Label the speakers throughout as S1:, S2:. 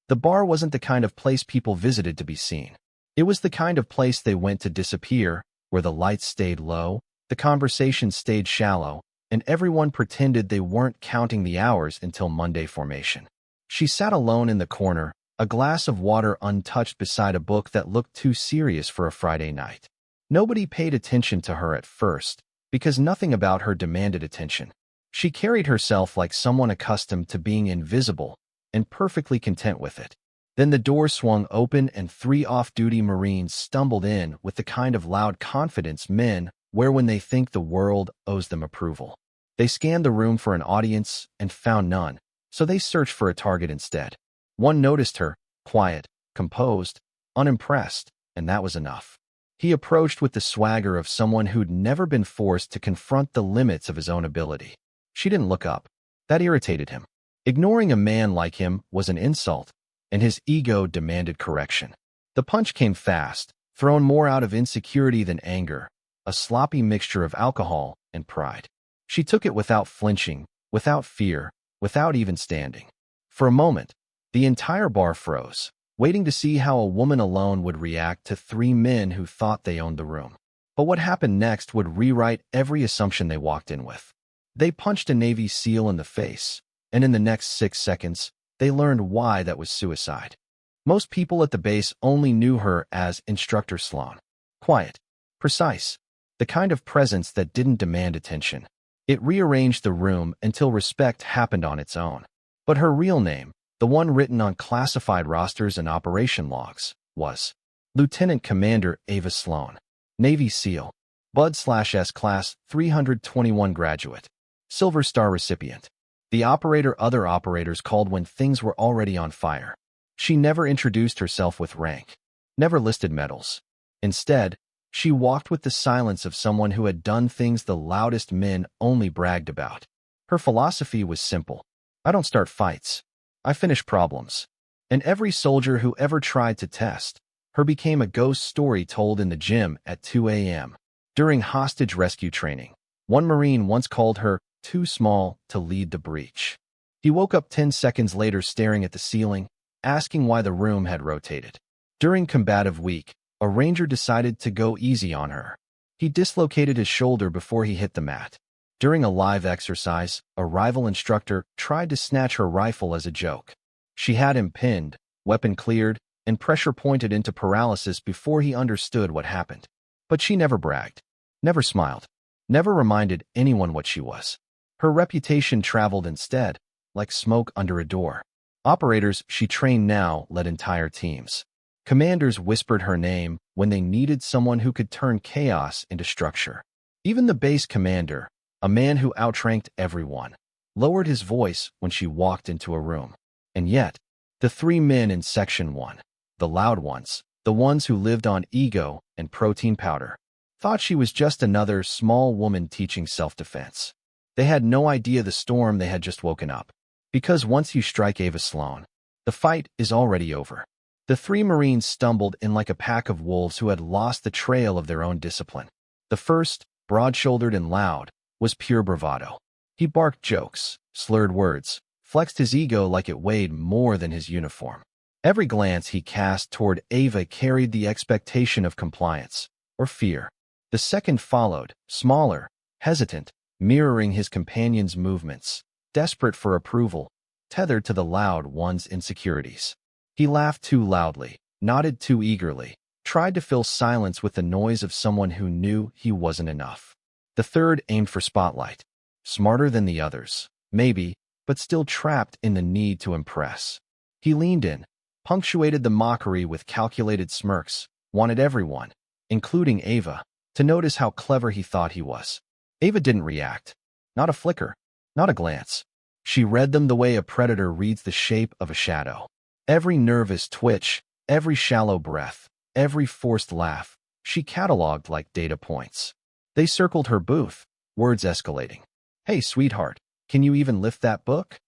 S1: The bar wasn't the kind of place people visited to be seen. It was the kind of place they went to disappear, where the lights stayed low, the conversation stayed shallow, and everyone pretended they weren't counting the hours until Monday formation. She sat alone in the corner, a glass of water untouched beside a book that looked too serious for a Friday night. Nobody paid attention to her at first, because nothing about her demanded attention. She carried herself like someone accustomed to being invisible and perfectly content with it. Then the door swung open and 3 off-duty Marines stumbled in with the kind of loud confidence men wear when they think the world owes them approval. They scanned the room for an audience and found none, so they searched for a target instead. One noticed her, quiet, composed, unimpressed, and that was enough. He approached with the swagger of someone who'd never been forced to confront the limits of his own ability. She didn't look up. That irritated him. Ignoring a man like him was an insult, and his ego demanded correction. The punch came fast, thrown more out of insecurity than anger, a sloppy mixture of alcohol and pride. She took it without flinching, without fear, without even standing. For a moment, the entire bar froze, waiting to see how a woman alone would react to 3 men who thought they owned the room. But what happened next would rewrite every assumption they walked in with. They punched a Navy SEAL in the face, and in the next 6 seconds, they learned why that was suicide. Most people at the base only knew her as Instructor Sloan. Quiet, precise, the kind of presence that didn't demand attention. It rearranged the room until respect happened on its own. But her real name, the one written on classified rosters and operation logs, was Lieutenant Commander Ava Sloan, Navy SEAL, Bud/S Class 321 graduate, Silver Star recipient. The operator other operators called when things were already on fire. She never introduced herself with rank, never listed medals. Instead, she walked with the silence of someone who had done things the loudest men only bragged about. Her philosophy was simple. I don't start fights. I finish problems. And every soldier who ever tried to test her became a ghost story told in the gym at 2 a.m. During hostage rescue training, one Marine once called her too small to lead the breach. He woke up 10 seconds later staring at the ceiling, asking why the room had rotated. During combative week, a ranger decided to go easy on her. He dislocated his shoulder before he hit the mat. During a live exercise, a rival instructor tried to snatch her rifle as a joke. She had him pinned, weapon cleared, and pressure pointed into paralysis before he understood what happened. But she never bragged, never smiled, never reminded anyone what she was. Her reputation traveled instead, like smoke under a door. Operators she trained now led entire teams. Commanders whispered her name when they needed someone who could turn chaos into structure. Even the base commander, a man who outranked everyone, lowered his voice when she walked into a room. And yet, the 3 men in Section 1, the loud ones, the ones who lived on ego and protein powder, thought she was just another small woman teaching self-defense. They had no idea the storm they had just woken up. Because once you strike Ava Sloan, the fight is already over. The 3 Marines stumbled in like a pack of wolves who had lost the trail of their own discipline. The first, broad-shouldered and loud, was pure bravado. He barked jokes, slurred words, flexed his ego like it weighed more than his uniform. Every glance he cast toward Ava carried the expectation of compliance, or fear. The second followed, smaller, hesitant, mirroring his companion's movements, desperate for approval, tethered to the loud one's insecurities. He laughed too loudly, nodded too eagerly, tried to fill silence with the noise of someone who knew he wasn't enough. The third aimed for spotlight. Smarter than the others, maybe, but still trapped in the need to impress. He leaned in, punctuated the mockery with calculated smirks, wanted everyone, including Ava, to notice how clever he thought he was. Ava didn't react. Not a flicker, not a glance. She read them the way a predator reads the shape of a shadow. Every nervous twitch, every shallow breath, every forced laugh, she cataloged like data points. They circled her booth, words escalating. Hey, sweetheart, can you even lift that book?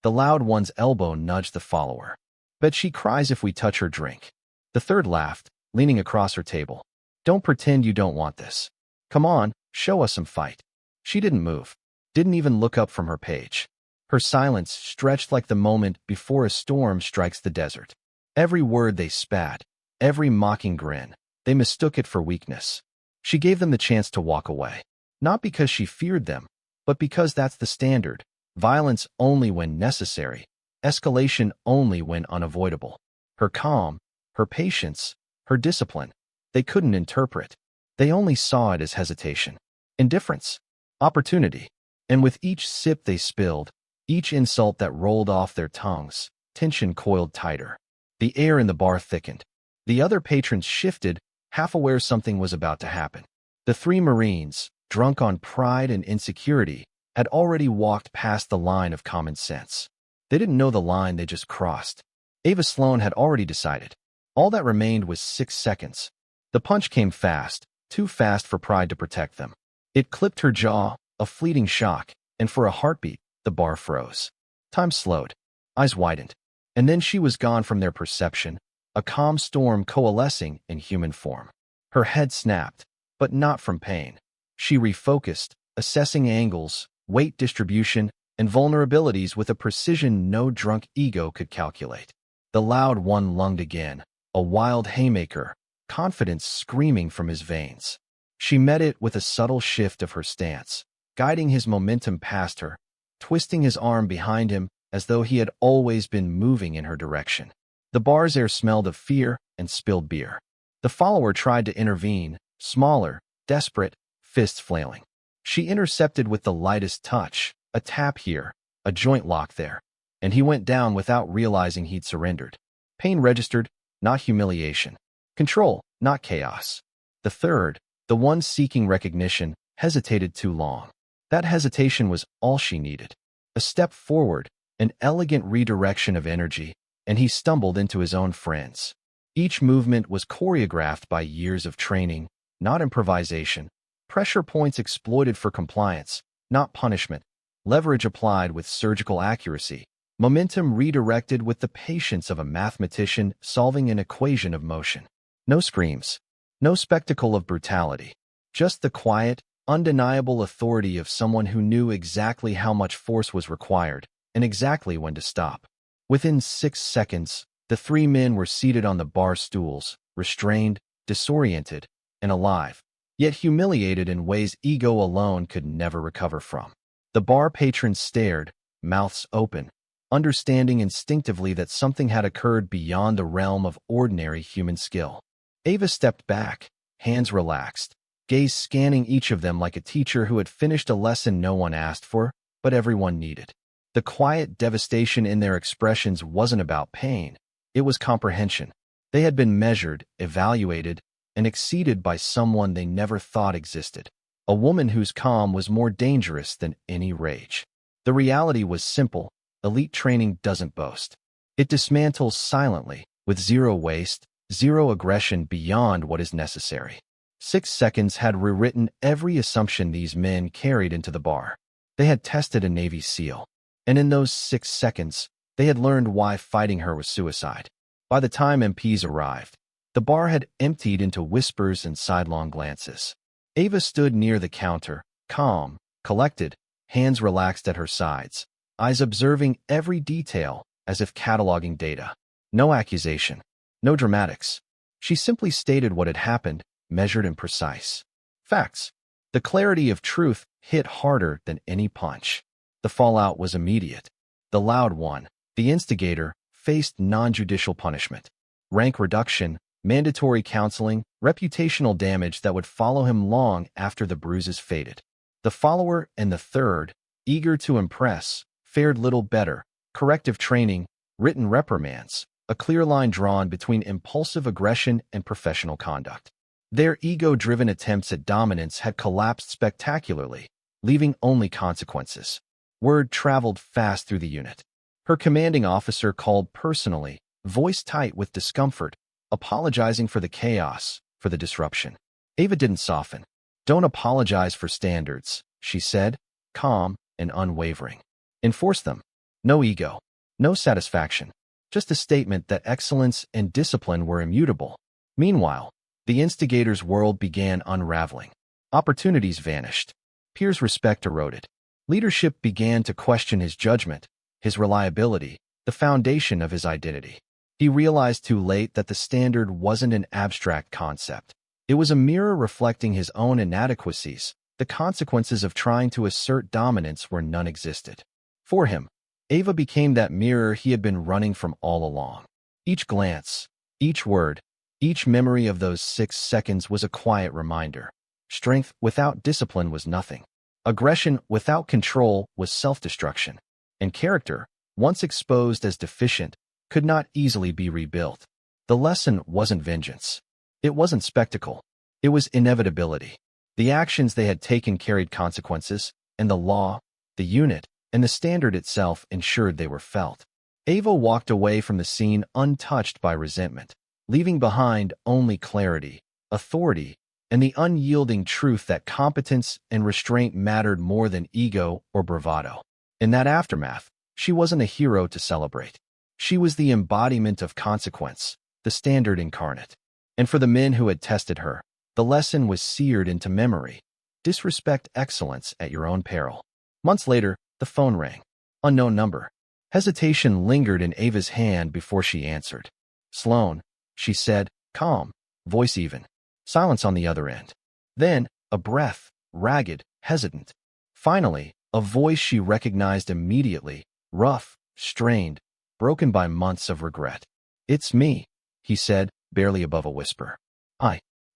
S1: The loud one's elbow nudged the follower. Bet she cries if we touch her drink. The third laughed, leaning across her table. Don't pretend you don't want this. Come on, show us some fight. She didn't move, didn't even look up from her page. Her silence stretched like the moment before a storm strikes the desert. Every word they spat, every mocking grin, they mistook it for weakness. She gave them the chance to walk away. Not because she feared them, but because that's the standard. Violence only when necessary, escalation only when unavoidable. Her calm, her patience, her discipline, they couldn't interpret. They only saw it as hesitation, indifference, opportunity. And with each sip they spilled, each insult that rolled off their tongues, tension coiled tighter. The air in the bar thickened. The other patrons shifted, half aware something was about to happen. The three Marines, drunk on pride and insecurity, had already walked past the line of common sense. They didn't know the line they just crossed. Ava Sloan had already decided. All that remained was 6 seconds. The punch came fast, too fast for pride to protect them. It clipped her jaw, a fleeting shock, and for a heartbeat, the bar froze. Time slowed. Eyes widened. And then she was gone from their perception, a calm storm coalescing in human form. Her head snapped, but not from pain. She refocused, assessing angles, weight distribution, and vulnerabilities with a precision no drunk ego could calculate. The loud one lunged again, a wild haymaker, confidence screaming from his veins. She met it with a subtle shift of her stance, guiding his momentum past her, twisting his arm behind him as though he had always been moving in her direction. The bar's air smelled of fear and spilled beer. The follower tried to intervene, smaller, desperate, fists flailing. She intercepted with the lightest touch, a tap here, a joint lock there, and he went down without realizing he'd surrendered. Pain registered, not humiliation. Control, not chaos. The third, the one seeking recognition, hesitated too long. That hesitation was all she needed. A step forward, an elegant redirection of energy, and he stumbled into his own friends. Each movement was choreographed by years of training, not improvisation. Pressure points exploited for compliance, not punishment. Leverage applied with surgical accuracy. Momentum redirected with the patience of a mathematician solving an equation of motion. No screams. No spectacle of brutality. Just the quiet, undeniable authority of someone who knew exactly how much force was required and exactly when to stop. Within 6 seconds, the three men were seated on the bar stools, restrained, disoriented, and alive, yet humiliated in ways ego alone could never recover from. The bar patrons stared, mouths open, understanding instinctively that something had occurred beyond the realm of ordinary human skill. Ava stepped back, hands relaxed, gaze scanning each of them like a teacher who had finished a lesson no one asked for, but everyone needed. The quiet devastation in their expressions wasn't about pain. It was comprehension. They had been measured, evaluated, and exceeded by someone they never thought existed. A woman whose calm was more dangerous than any rage. The reality was simple. Elite training doesn't boast. It dismantles silently, with zero waste, zero aggression beyond what is necessary. 6 seconds had rewritten every assumption these men carried into the bar. They had tested a Navy SEAL. And in those 6 seconds, they had learned why fighting her was suicide. By the time MPs arrived, the bar had emptied into whispers and sidelong glances. Ava stood near the counter, calm, collected, hands relaxed at her sides, eyes observing every detail as if cataloging data. No accusation, no dramatics. She simply stated what had happened, measured and precise. Facts. The clarity of truth hit harder than any punch. The fallout was immediate. The loud one, the instigator, faced non-judicial punishment. Rank reduction, mandatory counseling, reputational damage that would follow him long after the bruises faded. The follower and the third, eager to impress, fared little better. Corrective training, written reprimands, a clear line drawn between impulsive aggression and professional conduct. Their ego-driven attempts at dominance had collapsed spectacularly, leaving only consequences. Word traveled fast through the unit. Her commanding officer called personally, voice tight with discomfort, apologizing for the chaos, for the disruption. Ava didn't soften. Don't apologize for standards, she said, calm and unwavering. Enforce them. No ego. No satisfaction. Just a statement that excellence and discipline were immutable. Meanwhile, the instigator's world began unraveling. Opportunities vanished. Peers' respect eroded. Leadership began to question his judgment, his reliability, the foundation of his identity. He realized too late that the standard wasn't an abstract concept. It was a mirror reflecting his own inadequacies, the consequences of trying to assert dominance where none existed. For him, Ava became that mirror he had been running from all along. Each glance, each word, each memory of those 6 seconds was a quiet reminder. Strength without discipline was nothing. Aggression without control was self-destruction. And character, once exposed as deficient, could not easily be rebuilt. The lesson wasn't vengeance. It wasn't spectacle. It was inevitability. The actions they had taken carried consequences, and the law, the unit, and the standard itself ensured they were felt. Ava walked away from the scene untouched by resentment, leaving behind only clarity, authority, and the unyielding truth that competence and restraint mattered more than ego or bravado. In that aftermath, she wasn't a hero to celebrate. She was the embodiment of consequence, the standard incarnate. And for the men who had tested her, the lesson was seared into memory. Disrespect excellence at your own peril. Months later, the phone rang. Unknown number. Hesitation lingered in Ava's hand before she answered. Sloan, she said, calm, voice even. Silence on the other end. Then, a breath, ragged, hesitant. Finally, a voice she recognized immediately, rough, strained, broken by months of regret. It's me, he said, barely above a whisper.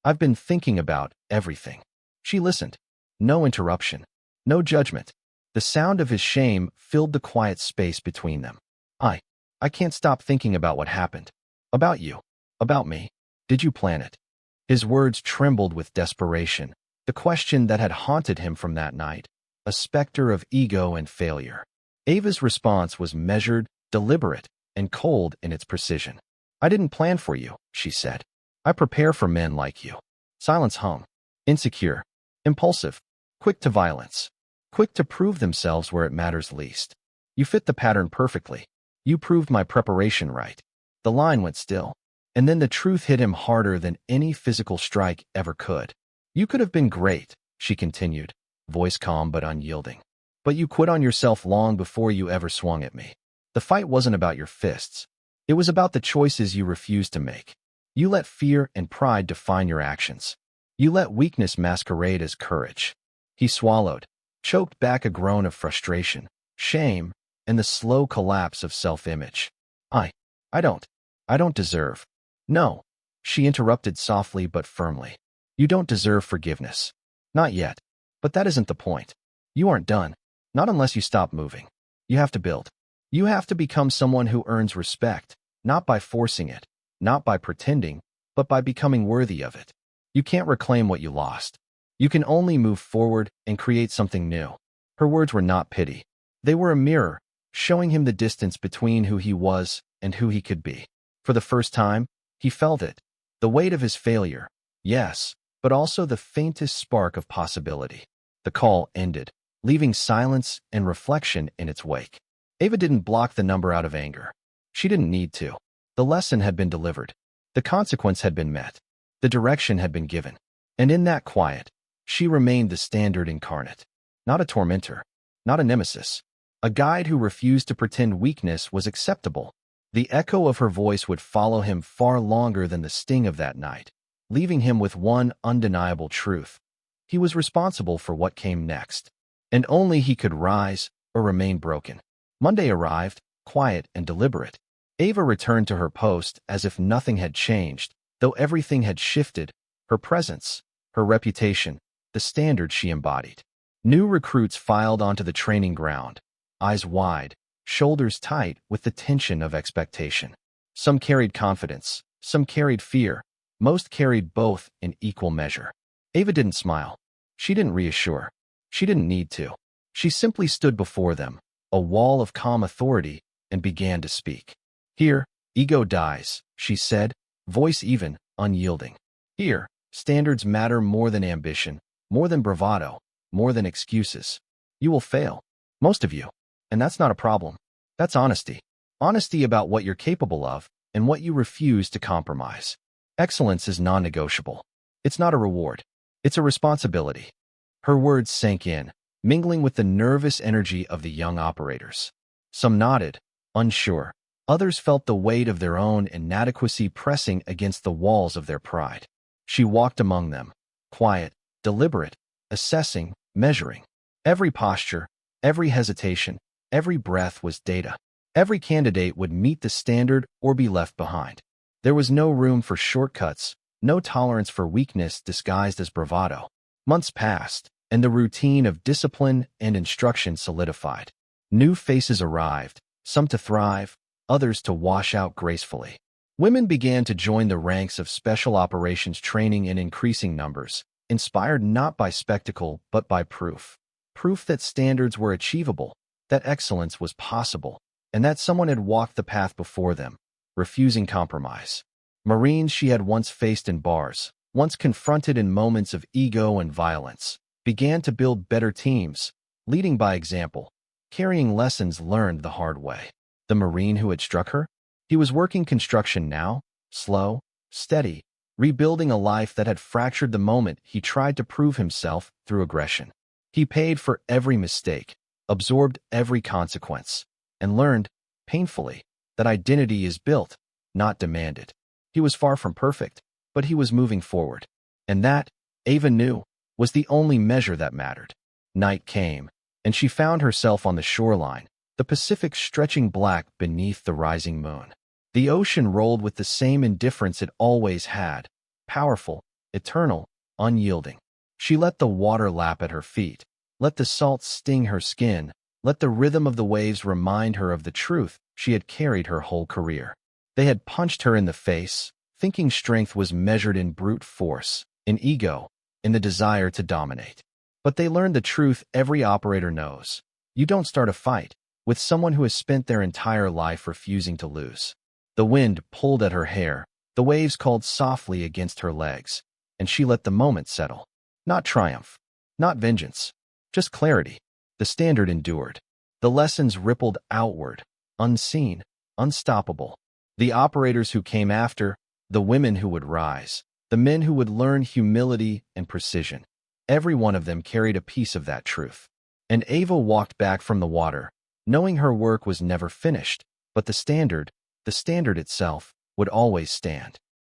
S1: I've been thinking about everything. She listened. No interruption. No judgment. The sound of his shame filled the quiet space between them. I can't stop thinking about what happened. About you. About me. Did you plan it? His words trembled with desperation, the question that had haunted him from that night, a specter of ego and failure. Ava's response was measured, deliberate, and cold in its precision. I didn't plan for you, she said. I prepare for men like you. Silence hung. Insecure. Impulsive. Quick to violence. Quick to prove themselves where it matters least. You fit the pattern perfectly. You proved my preparation right. The line went still. And then the truth hit him harder than any physical strike ever could. You could have been great, she continued, voice calm but unyielding. But you quit on yourself long before you ever swung at me. The fight wasn't about your fists. It was about the choices you refused to make. You let fear and pride define your actions. You let weakness masquerade as courage. He swallowed, choked back a groan of frustration, shame, and the slow collapse of self-image. I don't deserve. No, she interrupted softly but firmly. You don't deserve forgiveness. Not yet. But that isn't the point. You aren't done. Not unless you stop moving. You have to build. You have to become someone who earns respect, not by forcing it, not by pretending, but by becoming worthy of it. You can't reclaim what you lost. You can only move forward and create something new. Her words were not pity. They were a mirror, showing him the distance between who he was and who he could be. For the first time, he felt it. The weight of his failure, yes, but also the faintest spark of possibility. The call ended, leaving silence and reflection in its wake. Ava didn't block the number out of anger. She didn't need to. The lesson had been delivered. The consequence had been met. The direction had been given. And in that quiet, she remained the standard incarnate. Not a tormentor. Not a nemesis. A guide who refused to pretend weakness was acceptable. The echo of her voice would follow him far longer than the sting of that night, leaving him with one undeniable truth. He was responsible for what came next, and only he could rise or remain broken. Monday arrived, quiet and deliberate. Ava returned to her post as if nothing had changed, though everything had shifted: her presence, her reputation, the standard she embodied. New recruits filed onto the training ground, eyes wide, shoulders tight with the tension of expectation. Some carried confidence, some carried fear, most carried both in equal measure. Ava didn't smile. She didn't reassure. She didn't need to. She simply stood before them, a wall of calm authority, and began to speak. Here, ego dies, she said, voice even, unyielding. Here, standards matter more than ambition, more than bravado, more than excuses. You will fail. Most of you. And that's not a problem. That's honesty. Honesty about what you're capable of and what you refuse to compromise. Excellence is non-negotiable. It's not a reward. It's a responsibility. Her words sank in, mingling with the nervous energy of the young operators. Some nodded, unsure. Others felt the weight of their own inadequacy pressing against the walls of their pride. She walked among them, quiet, deliberate, assessing, measuring. Every posture, every hesitation, every breath was data. Every candidate would meet the standard or be left behind. There was no room for shortcuts, no tolerance for weakness disguised as bravado. Months passed, and the routine of discipline and instruction solidified. New faces arrived, some to thrive, others to wash out gracefully. Women began to join the ranks of special operations training in increasing numbers, inspired not by spectacle but by proof. Proof that standards were achievable, that excellence was possible, and that someone had walked the path before them, refusing compromise. Marines she had once faced in bars, once confronted in moments of ego and violence, began to build better teams, leading by example, carrying lessons learned the hard way. The Marine who had struck her? He was working construction now, slow, steady, rebuilding a life that had fractured the moment he tried to prove himself through aggression. He paid for every mistake, absorbed every consequence, and learned, painfully, that identity is built, not demanded. He was far from perfect, but he was moving forward. And that, Ava knew, was the only measure that mattered. Night came, and she found herself on the shoreline, the Pacific stretching black beneath the rising moon. The ocean rolled with the same indifference it always had, powerful, eternal, unyielding. She let the water lap at her feet, let the salt sting her skin, let the rhythm of the waves remind her of the truth she had carried her whole career. They had punched her in the face, thinking strength was measured in brute force, in ego, in the desire to dominate. But they learned the truth every operator knows. You don't start a fight with someone who has spent their entire life refusing to lose. The wind pulled at her hair, the waves called softly against her legs, and she let the moment settle. Not triumph, not vengeance, just clarity. The standard endured. The lessons rippled outward, unseen, unstoppable. The operators who came after, the women who would rise, the men who would learn humility and precision. Every one of them carried a piece of that truth. And Ava walked back from the water, knowing her work was never finished, but the standard itself, would always stand.